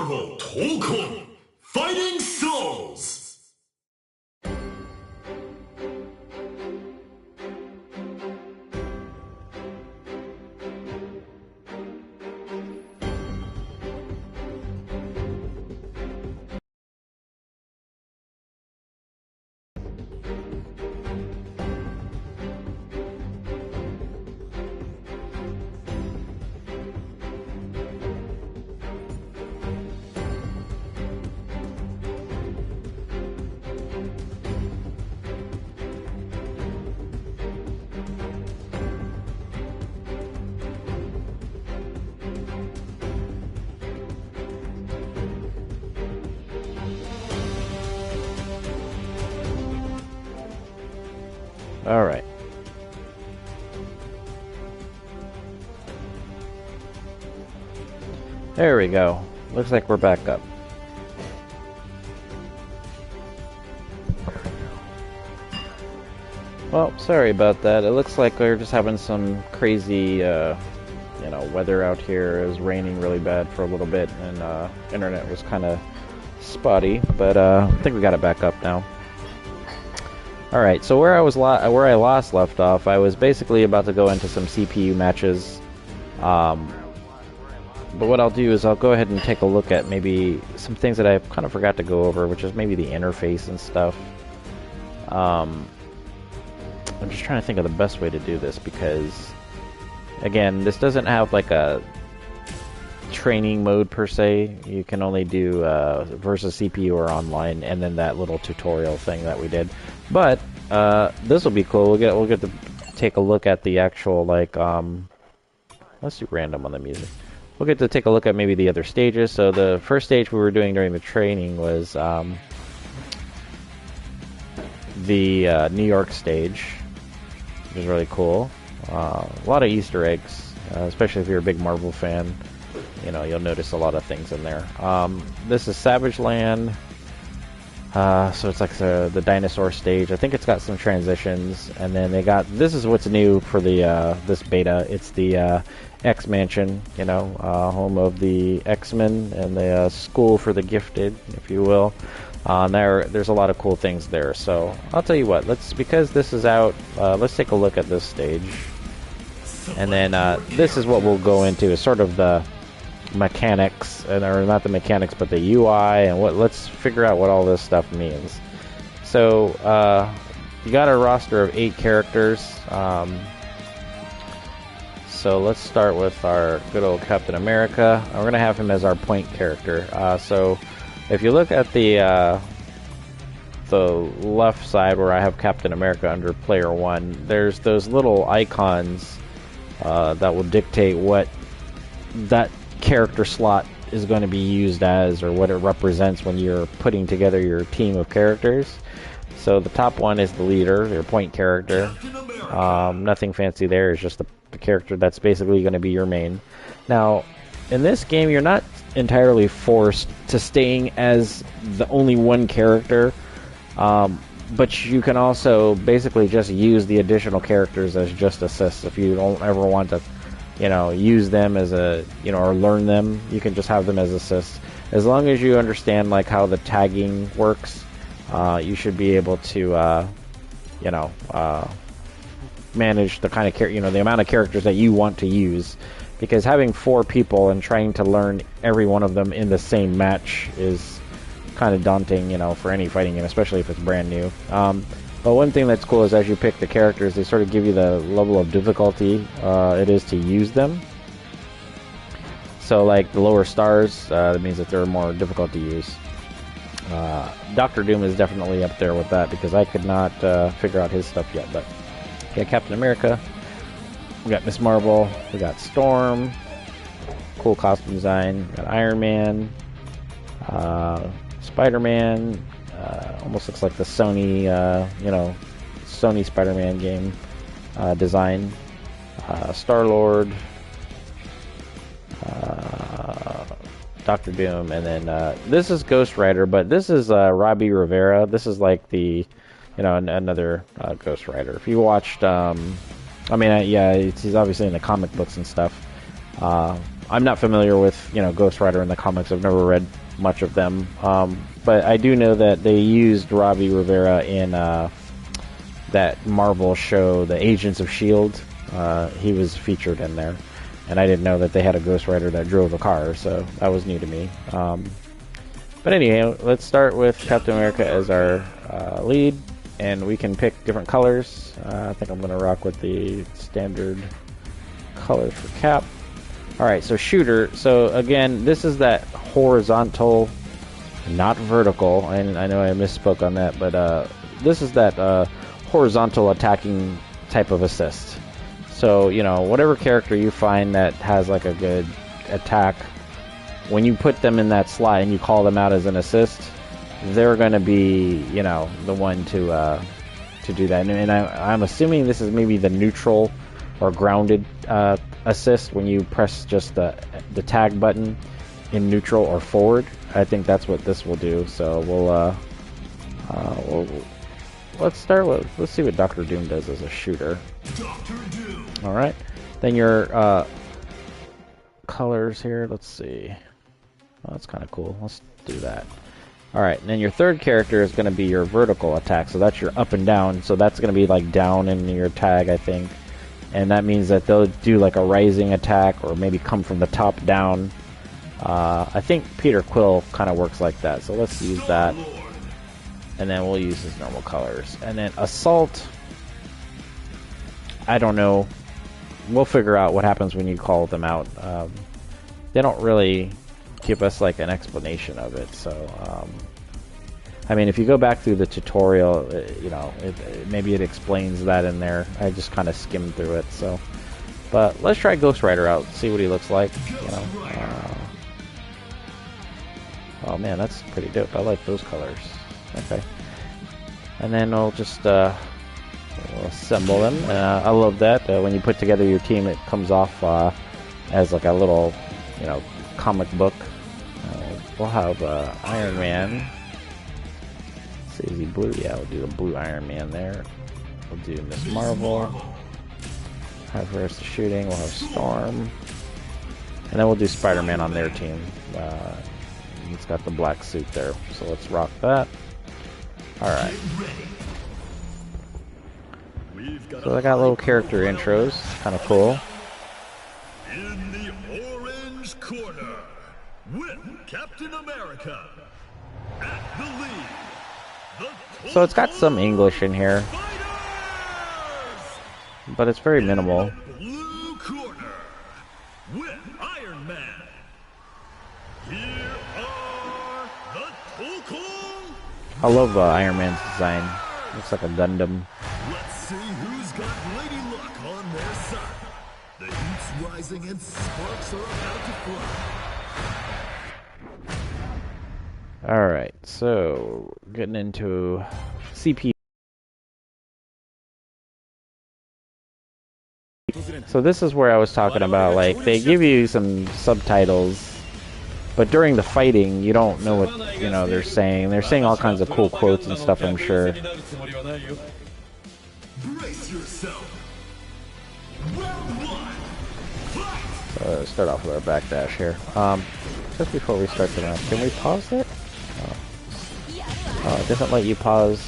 Marvel Tokon Fighting Souls! All right. There we go. Looks like we're back up. Well, sorry about that. It looks like we're just having some crazy, weather out here. It was raining really bad for a little bit, and internet was kind of spotty. But I think we got it back up now. All right. So where I last left off, I was basically about to go into some CPU matches. But what I'll do is I'll go ahead and take a look at maybe some things that I kind of forgot to go over, which is maybe the interface and stuff. I'm just trying to think of the best way to do this because, again, this doesn't have like a training mode per se. You can only do versus CPU or online, and then that little tutorial thing that we did. But this will be cool. We'll get to take a look at the actual let's do random on the music. We'll get to take a look at maybe the other stages. So the first stage we were doing during the training was the New York stage, which is really cool. A lot of Easter eggs, especially if you're a big Marvel fan. You know, you'll notice a lot of things in there. This is Savage Land. So it's like the dinosaur stage. I think it's got some transitions, and then this is what's new for the this beta. It's the X Mansion, home of the X-Men and the school for the gifted, if you will. There's a lot of cool things there. So I'll tell you what. Because this is out, let's take a look at this stage, and then this is what we'll go into. Is sort of the mechanics, or not the mechanics, but the UI, and let's figure out what all this stuff means. So you got a roster of 8 characters. So let's start with our good old Captain America. We're gonna have him as our point character. So if you look at the left side where I have Captain America under player 1, there's those little icons that will dictate what that character slot is going to be used as, or what it represents when you're putting together your team of characters. So the top one is the leader, your point character. Nothing fancy there. It's just the character that's basically going to be your main. Now, in this game, you're not entirely forced to staying as the only one character, but you can also basically just use the additional characters as just assists if you don't ever want to use them as or learn them. You can just have them as assists. As long as you understand like how the tagging works, you should be able to manage the kind of the amount of characters that you want to use, because having 4 people and trying to learn every one of them in the same match is kind of daunting, for any fighting game, especially if it's brand new. But one thing that's cool is as you pick the characters, they sort of give you the level of difficulty it is to use them. So like the lower stars, that means that they're more difficult to use. Doctor Doom is definitely up there with that, because I could not figure out his stuff yet. But yeah, Captain America, we got Miss Marvel, we got Storm, cool costume design, we got Iron Man, Spider-Man. Almost looks like the Sony, Sony Spider-Man game design. Star-Lord, Doctor Doom, and then this is Ghost Rider, but this is Robbie Rivera. This is like the, another Ghost Rider. If you watched, he's obviously in the comic books and stuff. I'm not familiar with, you know, Ghost Rider in the comics. I've never read much of them. But I do know that they used Robbie Rivera in that Marvel show, The Agents of S.H.I.E.L.D. He was featured in there. And I didn't know that they had a Ghost Rider that drove a car, so that was new to me. But anyway, let's start with Captain America as our lead. And we can pick different colors. I think I'm going to rock with the standard colors for Cap. Alright, so shooter. So again, this is that horizontal, not vertical. And I know I misspoke on that, but this is that horizontal attacking type of assist. So, you know, whatever character you find that has like a good attack, when you put them in that slot and you call them out as an assist, they're going to be, you know, the one to do that. And I'm assuming this is maybe the neutral or grounded assist when you press just the tag button in neutral or forward. I think that's what this will do. So let's start with, let's see what Dr. Doom does as a shooter. All right, then your colors here. Let's see. Oh, that's kind of cool. Let's do that. All right, and then your third character is going to be your vertical attack. So that's your up and down. So that's going to be like down in your tag, I think. And that means that they'll do like a rising attack or maybe come from the top down. I think Peter Quill kind of works like that. So let's use that. And then we'll use his normal colors. And then Assault, I don't know. We'll figure out what happens when you call them out. They don't really give us like an explanation of it. So, I mean, if you go back through the tutorial, you know, maybe it explains that in there. I just kind of skimmed through it. So, but let's try Ghost Rider out. See what he looks like. You know. Oh man, that's pretty dope. I like those colors. Okay. And then we'll just we'll assemble them. I love that. When you put together your team, it comes off as like a little, you know, comic book. We'll have Iron Man. Let's see, is he blue? Yeah, we'll do the blue Iron Man there. We'll do Miss Marvel. Have her as the shooting. We'll have Storm. And then we'll do Spider-Man on their team. He's got the black suit there. So let's rock that. Alright. So I got little character intros. Kind of cool. In the orange corner, with Captain America at the lead. So it's got some English in here, but it's very minimal. Blue corner, with Iron Man. Here are the Tokon. I love Iron Man's design. Looks like a Gundam. Let's see who's got Lady Luck on their side. The heat's rising and sparks are about to fly. Alright, so getting into CP. So this is where I was talking about, like, they give you some subtitles, but during the fighting, you don't know what, you know, they're saying. They're saying all kinds of cool quotes and stuff, I'm sure. Brace yourself. Round one. Fight. So let's start off with our backdash here. Just before we start the round, can we pause it? Oh, it doesn't let you pause.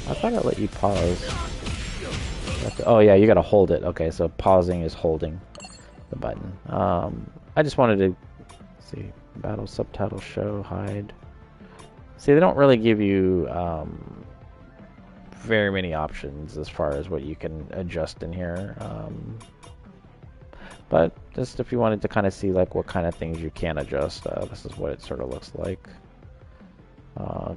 I thought it let you pause. Oh yeah, you gotta hold it. Okay, so pausing is holding the button. I just wanted to see battle subtitle show hide. See, they don't really give you very many options as far as what you can adjust in here. But just if you wanted to kind of see like what kind of things you can adjust, this is what it sort of looks like.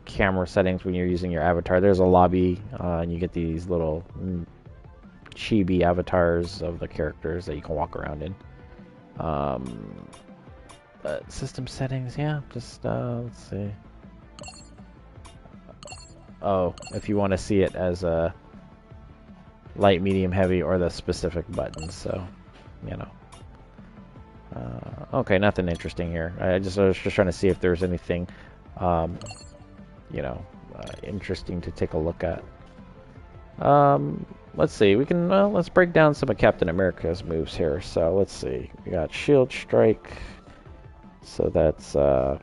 Camera settings when you're using your avatar. There's a lobby, and you get these little chibi avatars of the characters that you can walk around in. System settings, yeah, just let's see. Oh, if you want to see it as a light, medium, heavy, or the specific buttons, so you know. Okay, nothing interesting here. I was just trying to see if there's anything you know, interesting to take a look at. Let's see. We can let's break down some of Captain America's moves here. So let's see. We got Shield Strike. So that's oh,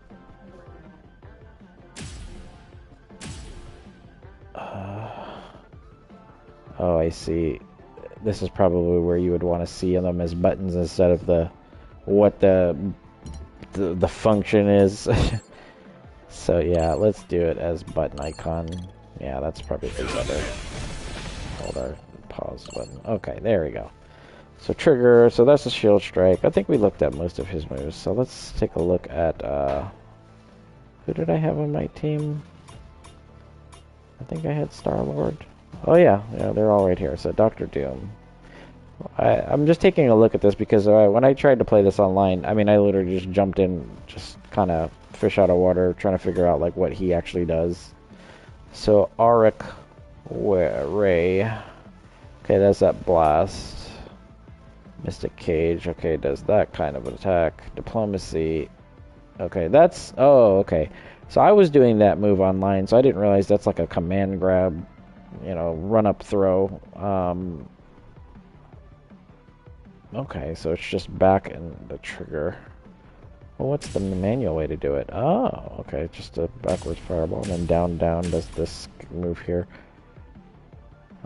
I see. This is probably where you would want to see them as buttons instead of what the function is. So yeah, let's do it as button icon. Yeah, that's probably better. Hold our pause button. Okay, there we go. So trigger, so that's a shield strike. I think we looked at most of his moves. So let's take a look at who did I have on my team? I think I had Star-Lord. Oh yeah, they're all right here. So Doctor Doom. I'm just taking a look at this because when I tried to play this online, I mean, I literally just jumped in, just kind of fish out of water, trying to figure out like what he actually does. So Auric Ray. Okay, that's that blast. Mystic Cage. Okay, does that kind of attack. Diplomacy. Okay, that's... Oh, okay. So I was doing that move online, so I didn't realize that's like a command grab, run up throw. Okay, so it's just back and the trigger. Well, what's the manual way to do it? Oh, okay, just a backwards fireball, and then down does this move here.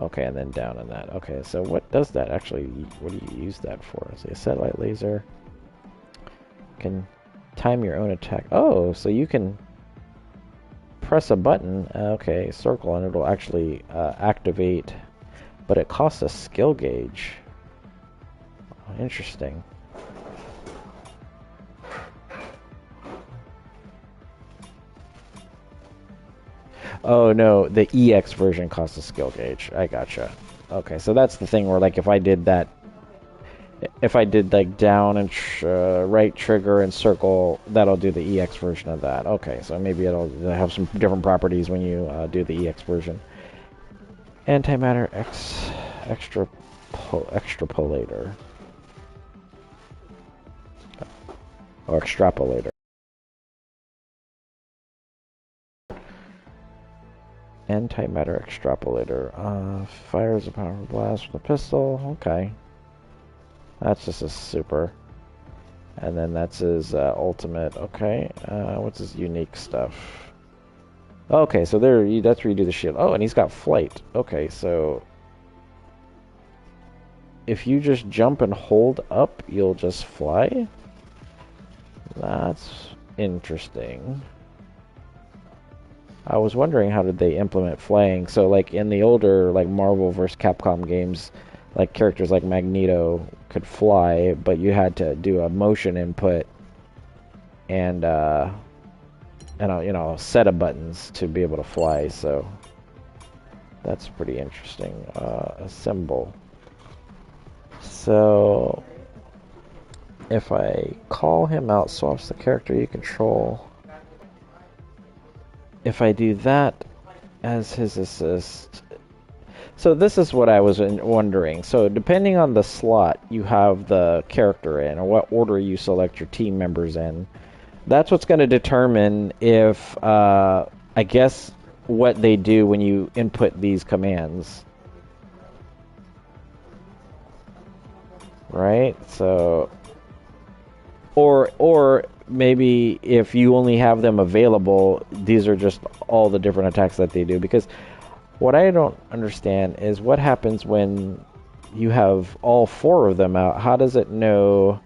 Okay, and then down in that. Okay, so what does that actually, what do you use that for? Is it a satellite laser? Can time your own attack. Oh, so you can press a button, okay, circle, and it'll actually activate, but it costs a skill gauge. Oh, interesting. Oh no, the EX version costs a skill gauge. I gotcha. Okay, so that's the thing where like if I did like down and right trigger and circle, that'll do the EX version of that. Okay, so maybe it'll have some different properties when you do the EX version. Antimatter extrapolator. Or extrapolator. Antimatter extrapolator. Fires a powerful blast with a pistol. Okay. That's just a super. And then that's his ultimate. Okay. What's his unique stuff? Okay, so that's where you do the shield. Oh, and he's got flight. Okay, so if you just jump and hold up, you'll just fly? That's interesting. I was wondering how did they implement flying. So like in the older like Marvel vs. Capcom games, like characters like Magneto could fly, but you had to do a motion input and a set of buttons to be able to fly. So that's pretty interesting. Assemble. So if I call him out, swaps the character you control. If I do that as his assist, so this is what I was wondering. So depending on the slot you have the character in, or what order you select your team members in, that's what's going to determine if, I guess, what they do when you input these commands. Right? So, or maybe if you only have them available, these are just all the different attacks that they do. Because what I don't understand is what happens when you have all four of them out. How does it know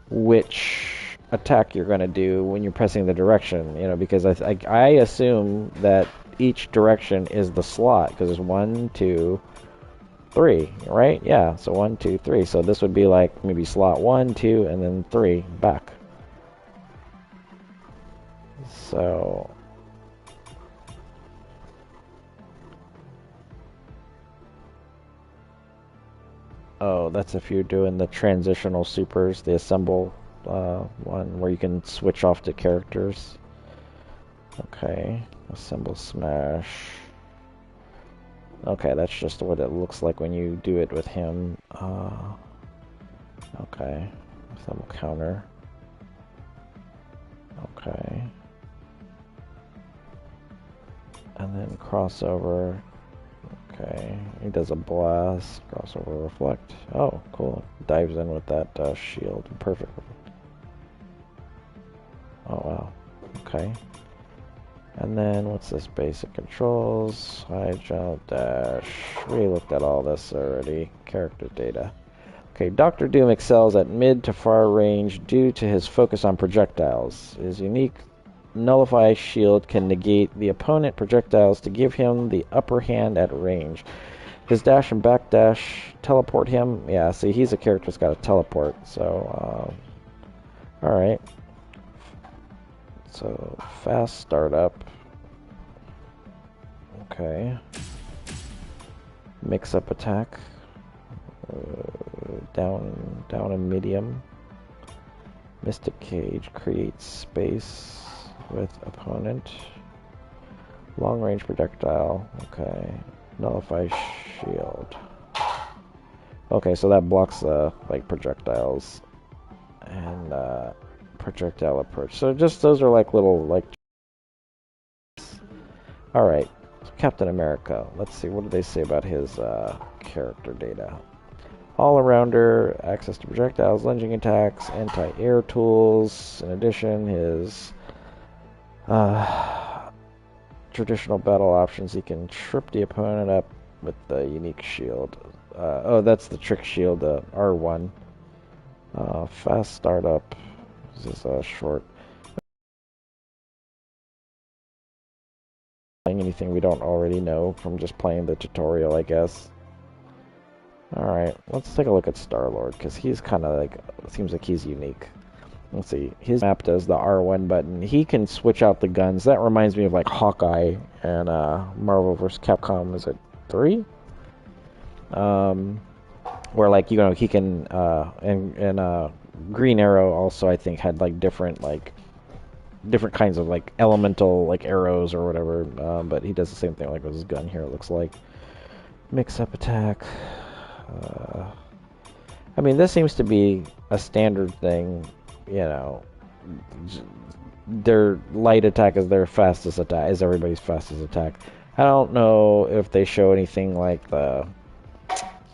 which attack you're going to do when you're pressing the direction? Because I assume that each direction is the slot, because there's 1, 2, 3, right? Yeah, so 1, 2, 3. So this would be like maybe slot 1, 2, and then 3 back. So oh, that's if you're doing the transitional supers, the assemble one where you can switch off to characters. Okay, assemble smash. Okay, that's just what it looks like when you do it with him. Okay, assemble counter. Okay. And then crossover. Okay, he does a blast, crossover, reflect. Oh, cool. Dives in with that shield. Perfect. Oh, wow. Okay. And then, what's this? Basic controls, high jump, dash. We looked at all this already. Character data. Okay, Doctor Doom excels at mid to far range due to his focus on projectiles. His unique Nullify shield can negate the opponent projectiles to give him the upper hand at range. His dash and backdash teleport him. Yeah, see, he's a character that's got a teleport. So, alright. So, fast startup. Okay. Mix up attack. Down and medium. Mystic Cage creates space with opponent. Long range projectile. Okay. Nullify shield. Okay, so that blocks like projectiles and projectile approach. So just those are like little like. All right, Captain America. Let's see, what do they say about his character data? All-arounder, access to projectiles, lunging attacks, anti-air tools. In addition, his traditional battle options, he can trip the opponent up with the unique shield. Oh, that's the trick shield, R1. Fast startup. This is short. Anything we don't already know from just playing the tutorial, I guess. Alright, let's take a look at Star-Lord, because he's kind of like, seems like he's unique. Let's see, his map does the R1 button. He can switch out the guns. That reminds me of like Hawkeye and Marvel vs. Capcom, is it 3? Where like, you know, he can, and Green Arrow also I think had like different kinds of like elemental like arrows or whatever, but he does the same thing like with his gun here, it looks like. Mix up attack. I mean, this seems to be a standard thing, you know. Their light attack is their fastest attack, is everybody's fastest attack. I don't know if they show anything like the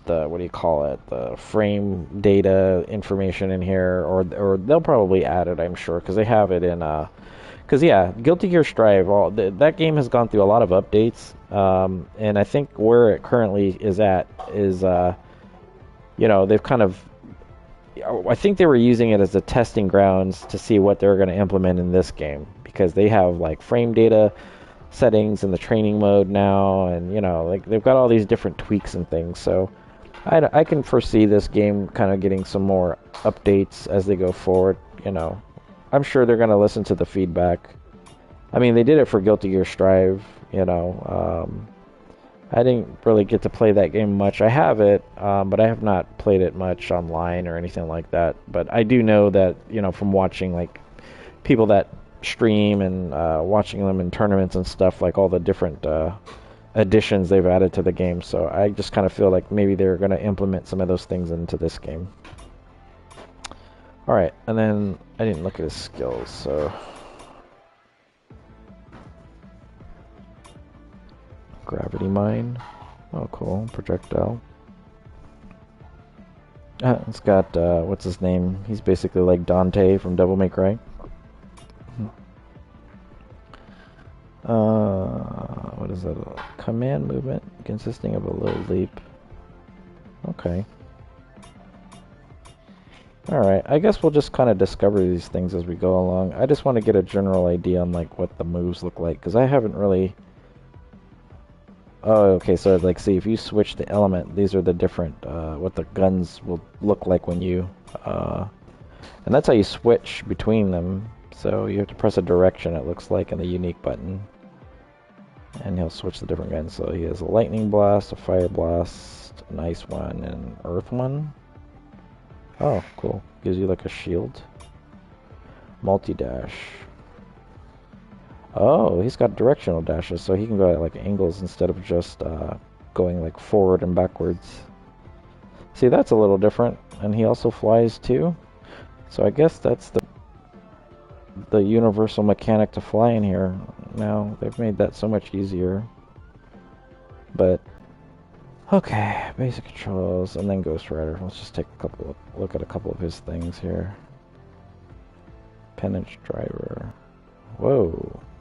what do you call it, the frame data information in here, or they'll probably add it, I'm sure, because they have it in because yeah, Guilty Gear Strive, that game has gone through a lot of updates, and I think where it currently is at is you know, they've kind of, I think they were using it as a testing grounds to see what they're going to implement in this game, because they have like frame data settings in the training mode now, and you know, like they've got all these different tweaks and things. So I can foresee this game kind of getting some more updates as they go forward. You know, I'm sure they're going to listen to the feedback. I mean, they did it for Guilty Gear Strive. You know, I didn't really get to play that game much. I have it, but I have not played it much online or anything like that. But I do know that, you know, from watching like people that stream and watching them in tournaments and stuff, like all the different additions they've added to the game. So I just kind of feel like maybe they're going to implement some of those things into this game. Alright, and then I didn't look at his skills, so... Gravity Mine. Oh, cool. Projectile. It's got, what's his name? He's basically like Dante from Devil May Cry. What is that? Command movement consisting of a low leap. Okay. Alright, I guess we'll just kind of discover these things as we go along. I just want to get a general idea on like what the moves look like, because I haven't really... Oh, okay, so like, see, if you switch the element, these are the different, what the guns will look like when you, and that's how you switch between them. So you have to press a direction, it looks like, in the unique button. And he'll switch the different guns. So he has a lightning blast, a fire blast, an ice one, and an earth one. Oh, cool. Gives you like a shield. Multi-dash. Oh, he's got directional dashes, so he can go at like angles instead of just going like forward and backwards. See, that's a little different. And he also flies too. So I guess that's the universal mechanic to fly in here. Now they've made that so much easier. But Okay, basic controls, and then Ghost Rider. Let's just take look at a couple of his things here. Penance driver. Whoa.